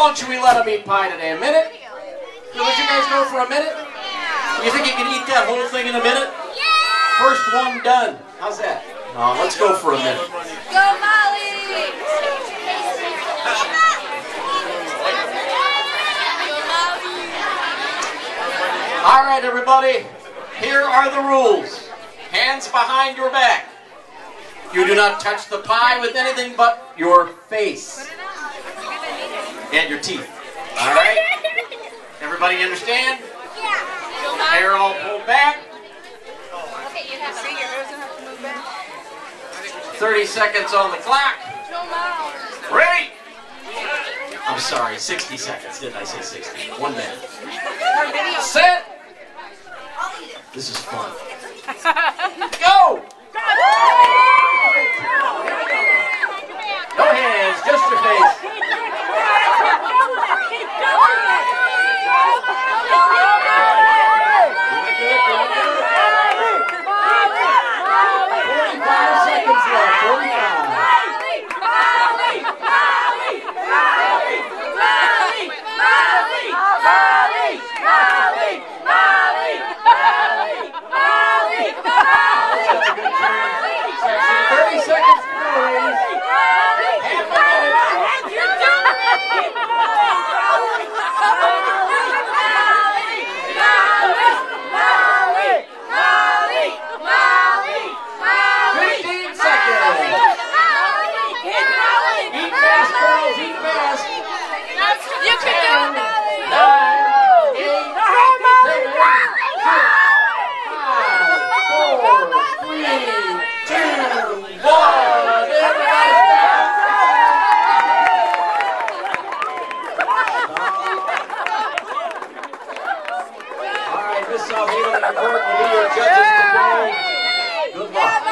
long should we let them eat pie today? A minute? Let you guys go for a minute? You think you can eat that whole thing in a minute? First one done. How's that? Let's go for a minute. Go, Molly! All right, everybody. Here are the rules. Hands behind your back. You do not touch the pie with anything but your face and your teeth. All right? Everybody understand? Yeah. Hair all pulled back. Okay, you have to see your hair doesn't have to move back. 30 seconds on the clock. Ready? I'm sorry, 60 seconds. Didn't I say 60? 1 minute. Set. This is fun. Go! No hands, just your face. Miss South Haven and Court will be your judges today. Good luck.